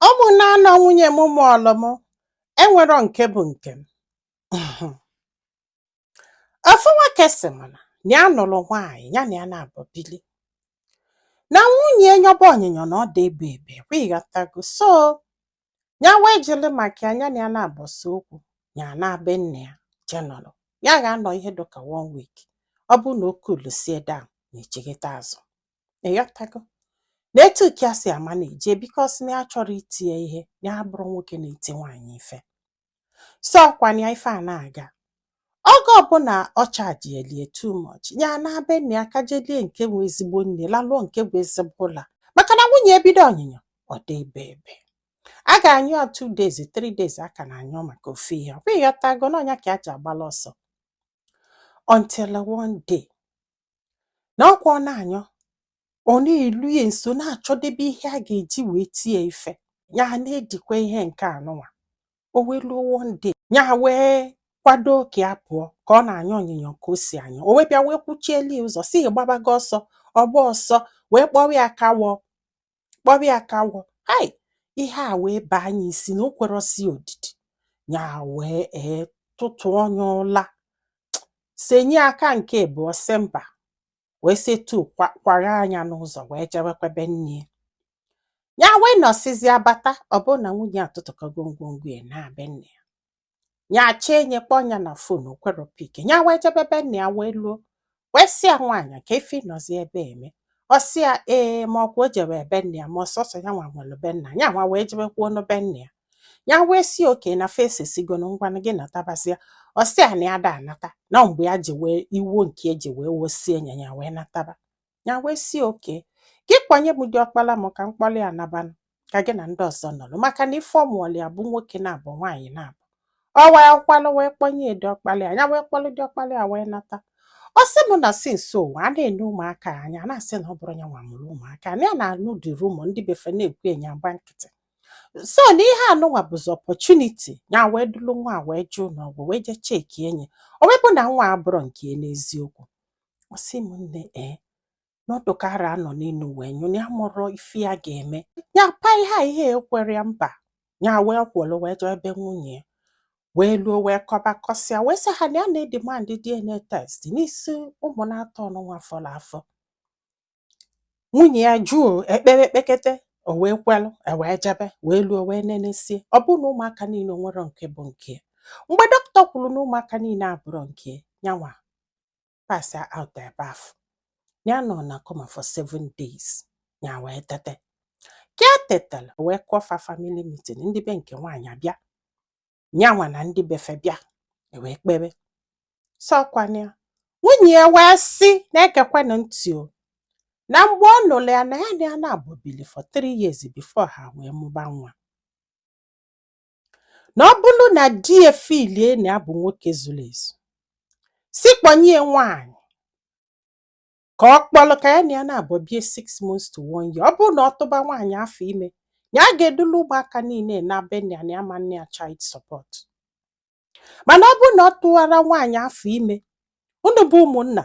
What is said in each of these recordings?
Ụmụnne nwunye m mụọlụ m enwero nke bụ nke m. Ofu nwoke sị m na ya nụrụ nwaanyị ya na ya na-abụ bili. Na nwunye nyoba onyinyo na ọ dị ebe ịghọtago. So ya wee jili maka ya na ya na-abọsa okwu ya na-be nne ya jenọrọ. Ya ga-anọ ihe dịka 1 week. Ọ bụ na o kulusie down na ejigide azụ. Ịghọtago. Na-etu ka si ama na-eje bikos na ya chọrọ itinye ihe ya bụrụ nwoke na-eti nwaanyị ife. So ọkwanye ife a na-aga. Oge ọbụla ọ chaji too much, ya na-be nne ya kajelie nke nwe ezigbo nne lalụọ nke bụ ezigbo ụla. Maka na nwunye ebido onyinyo ọ dị ebe. A ga-anyụ ya 2 days, 3 days aka na-anyụ maka ofu ihe. Ọ bụ ịghọtago na ọnya ka a ji agbala ọsọ. Until one day, na ọkwa ọ na-anyụ, ọ na-elu ya nso na-achọdebe ihe a ga-eji wee tie ife. Ya na-edikwa ihe nke anụnwa. O wee luo one day, ya wee kwado ka ya pụọ ka ọ na-anyụ onyinyo ka o si anyụ. O wee bịa wee kwuchieli ụzọ si gbabago ọsọ, ọgba ọsọ wee kpọrọ ya kawọ. Hai! Ihe a wee baa anyị isi na o kwerosi odidi. Ya wee tụtụ onye ụla. Senye aka nke abụọ sị mba. Wee setu kwara anya n'ụzọ wee jewekwebe nne. Ya wee nọsizi abata ọ bụ na nwunye atụtụkọgo ngwongwo ya na-be nne ya. Ya chenye kpọnya na fon okwero pik. Ya wee jebebe nne ya wee luo. Wee sị ya nwaanyị ka efi nọzi ebe eme. Ọ sị ya ma ọkwa o jebe ebe nne ya ma ọsọsọ ya nwa nwere be nna ya nwa wee jebekwuo n'be nne ya. Ya wee si oke na fesi sigonu ngwanụ gị natabasịa. Ọ sị ya na ya da anata na mgbe ya ji wee iwo nke eji wee wosie nya ya wee nataba. Ya wee si oke gị kwanye m dị ọkpala m ka mkpọli ya nabanụ ka gị na ndị ọzọ nọrọ maka na ife ọmụọlị ya bụ nwoke na-abụ nwaanyị na-abụ. Ọ wee kwalụ wee kpọnye dị ọkpala ya wee kpọlụ dị ọkpala ya wee nata. Ọ sị m na sinso ụwa a na-ene ụmụaka anya na-asị na ọ bụrụ ya nwa mụrụ ụmụaka na ya na-anụ dị rumo ndị befe na-ekwu enye agba nkịtị. So na ihe anụnwa bụzi opportunity ya wee dulu nwa wee jụ n'ọgwụ wee je cheki enye. O wee bụ na nwa abụrụ nke n'eziokwu. Ọ sị m nne n'ọdụ ka ara anọ n'elu wee nyụ ya mụrụ ife ya ga-eme. Ya pa ihe ekwere ya mba. Ya wee kwụlụ wee jee ebe nwunye ya. Wee luo wee kọsịa wee sị ha na ya na-edemand DNA test n'isi ụmụ na-atọ ọnụnwa fọrọ afọ. Nwunye ya jụọ ekpere ekpekete o wee kwelụ wee jebe wee luo wee nenesie. Ọ bụ na ụmụaka niile nwere nke bụ nke. Mgbe dọkịta kwuru na ụmụaka niile abụrụ nke ya nwa pass out ebe afọ. Ya nọ na coma for 7 days. Ya wee tete. Ka tetala wee kọfa family meeting ndị be nke nwaanyị abịa. Nyanwa na ndị befe bịa wee kpebe. So kwanya nwunye ya wee sị na-ekekwenụ ntị o. Na mgbe ọ nụrụ ya na ya na-abụbili for 3 years before ha wee mụba nwa. Na ọ bụrụ na di ya filie na ya bụ nwoke zuru ezu. Si kpọnye nwaanyị ka ọ kpọlụ ka ya na ya na-abụbie 6 months to 1 year. Ọ bụrụ na ọ tụba nwaanyị afọ ime ya ga-edulu ụmụaka niile na be nne ya na ya ma nne ya child support. Mana ọ bụrụ na ọ tụwara nwaanyị afọ ime unu bụ ụmụnna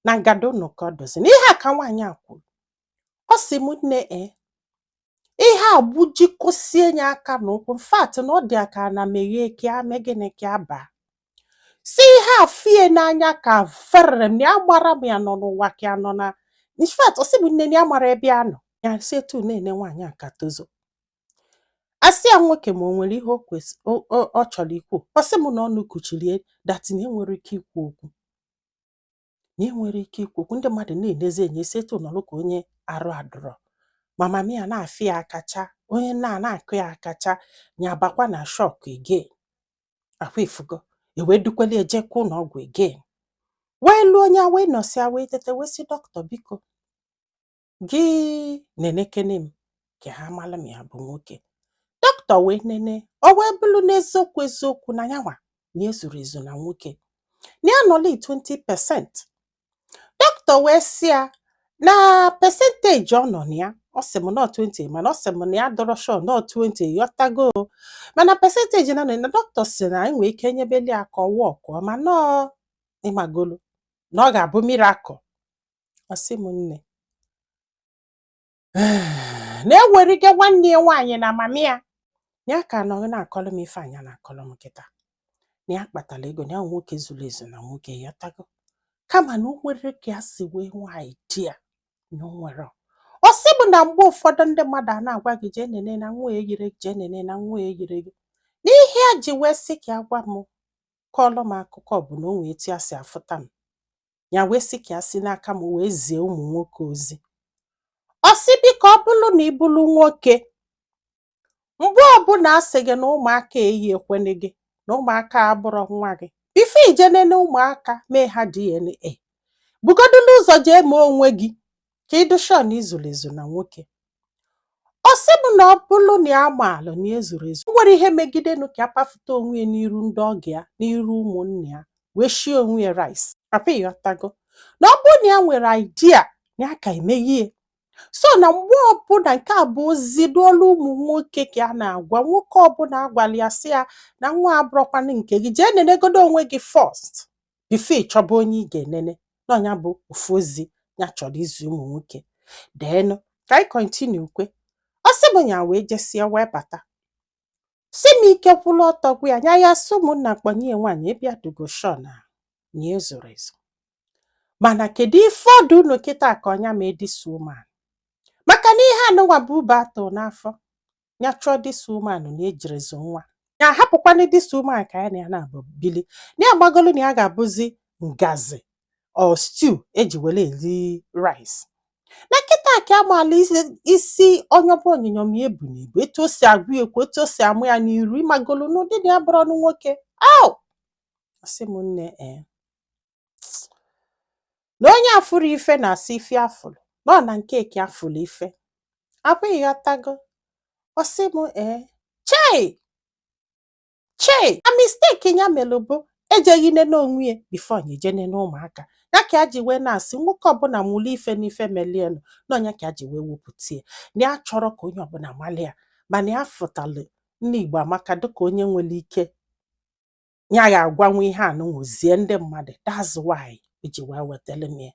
na ngada unu ka ọ dozi. Na ihe a ka nwaanyị a kwuru. Ọ sị m nne ihe a gbujikosie nye aka n'ụkwụ. In fact na ọ dị aka na meghe ka ya mee gịnị ka ya baa. Si ihe a fie n'anya ka fere m na ya gbara m ya nọ n'ụwa ka ya nọ na. In fact ọ sị m nne ya mara ebe ya nọ. Ya si etu na-ene nwaanyị a ka tozo. Asị ya nwoke ma o nwere ihe ọ chọrọ ikwu. Ọ sị m na ọnụ kuchilie that na enwere ike ikwu okwu. Na enwere ike ikwu okwu ndị mmadụ na-enezi enye setu nọlụ ka onye arụ adụrọ. Mama m ya na-afị ya akacha onye na-akụ ya akacha ya bakwa na shock again. Akwa ifugo wee dukwele ejekwa n'ọgwụ again. Wee luo onye wee nọsịa wee tete wee sị dọkịta biko gị nenekene m ka ha mara m ya bụ nwoke. Dọkịta wee nene o wee bụrụ n'eziokwu na yanwa na ezuru ezu na nwoke. Na ya nọlị 20%. Dọkịta wee sị ya na percentage ọ nọ na ya. Ọ sị m na 20 mana ọ sị m na ya dọrọ sure na 20 yọtago. Mana percentage na dọkịta sị na enwe ike nyebeli aka ọwa ọkụ ma nọ ịmagolo na ọ ga-abụ miracle. Ọ sị m nne na-ewerige nwanne ya nwaanyị na amami ya ka nọ na-akọlụ m ife anya na-akọlụ m kịta na ya kpatara ego na ya nwoke zuru ezu na nwoke ya tago kama na o nwere ka ya si wee nwaanyị di ya na o nwere ọ sị bụ na mgbe ụfọdụ ndị mmadụ a na-agwa gị jee nene na nwa eyiri gị jee nene na nwa eyiri gị n'ihe a ji wee sị ka ya gwa m kọọlụ m akụkọ bụ na o wee etu ya si afụta m ya wee sị ka ya si n'aka m wee zie ụmụ nwoke ozi ọ sị biko ọ bụrụ na ịbụrụ nwoke mgbe ọbụla a sị gị na ụmụaka eyi ekwene gị na ụmụaka abụrụ nwa gị bifo ije nene ụmụaka mee ha DNA bugodulu ụzọ jee mee onwe gị ka ịdụshọ na izuru ezu na nwoke ọ sị m na ọ bụrụ na ya maalụ na ezuru ezu nwere ihe megidenu ka ya pafụta onwe ya n'iru ndị ọgọ ya n'iru ụmụnne ya wee shie onwe ya rice papa ịghọtago na ọ bụrụ na ya nwere idea na ya ka emeghie so na mgbe ọbụla nke a bụ ozi n'olu ụmụ nwoke ka a na-agwa nwoke ọbụla agwala ya sị ya na nwa abụrụkwanụ nke gị jee nenegodo onwe gị first bifo ịchọba onye ị ga-enene n'ọnya bụ ofu ozi ya chọrọ izu ụmụ nwoke deenụ ka anyị kọntinu kwe ọ sị m ya wee jesie wee bata si m ike kwụlụ ọtọ gwa ya nya ya sị ụmụnna kpọnye nwaanyị ịbịa dugo shọ na ya ezuru ezu mana kedu ife ọdụ unu kịta ka ọnya ma edisi ụmụanụ maka na ihe anụnwa bụ ube atọ n'afọ ya chọọ disi ụmụanụ na ejirezu nwa ya hapụkwana disi ụmụanụ ka ya na ya na-abụ bili na ya gbagolu na ya ga-abụzi ngazi or stew eji were eri rice na kịta ka amaala isi onye bụ onyinyo m ebu n'ibu etu o si agwụ ekwu etu o si amụ ya n'iru ịmagolu n'ụdị na ya bụrụ ọnụ nwoke asị m nne na onye afụrụ ife na-asị ife afụrụ nọ na nke eke afụrụ ife abụghị ghọtago ọ sị m chei a mistake ya melụ bụ ejeghị nene onwe ya bifo anyị eje nene ụmụaka ya ka ya ji wee na-asị nwoke ọbụla mụlụ ife n'ife melienụ n'ọnya ka ya ji wee wepụta ya na ya chọrọ ka onye ọbụla mali ya mana ya fụtalụ ndị Igbo amaka dịka onye nwere ike ya ga-agwanwe ihe anụnwụzie ndị mmadụ that's why eji wee wetara m ya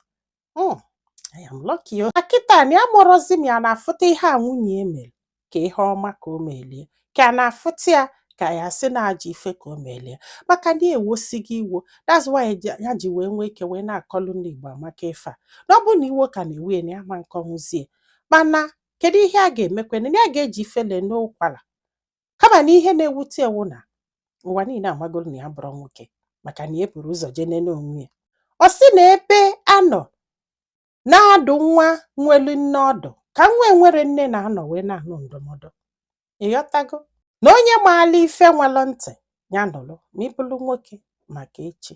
I am lucky akịta na ya mụrụzi m ya na-afụta ihe a nwunye emere ka ihe ọma ka o melie ka a na-afụta ya ka ya sị na aja ife ka o melie maka na ewosighị iwo that's why ya ji wee nwee ike wee na-akọlụ ndị Igbo amaka ife a na ọ bụ na iwo ka na-ewe na ya ma nkọnwụzie mana kedu ihe a ga-emekwana na ya ga-eji ifele n'ụkwara kama na ihe na-ewute ewu na ụwa niile amagolu na ya bụrụ nwoke maka na e buru ụzọ jee nene onwe ya ọ sị na ebe anọ na-adụ nwa nwelu nne ọdụ ka nwa nwere nne na-anọ wee na-anụ ndụmọdụ ịghọtago na onye maala ife nwelụ ntị ya nụrụ ma ịbụrụ nwoke maka echi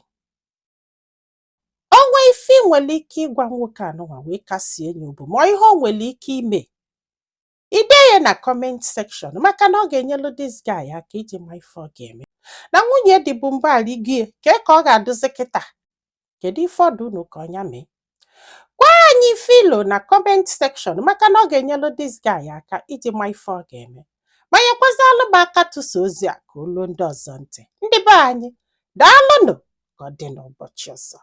ọnwa ife nwere ike ịgwa nwoke anụnwa wee kasie ya obu ma ihe o nwere ike ime ide ya na comment section maka na ọ ga-enyelu this guy aka iji ma ife ọ ga-eme na nwunye dịbụ mgbali gị ka ọ ga-adụzi kịta kedu ife ọdụ unu ka ọnya mee gwa anyị filo na comment section maka na ọ ga-enyelu this guy aka iji ma ife ọ ga-eme manyekwazalụ m aka tụsa ozi a ka olu ndị ọzọ ntị ndị be anyị daalụnụ ka ọ dị n'ụbọchị ọzọ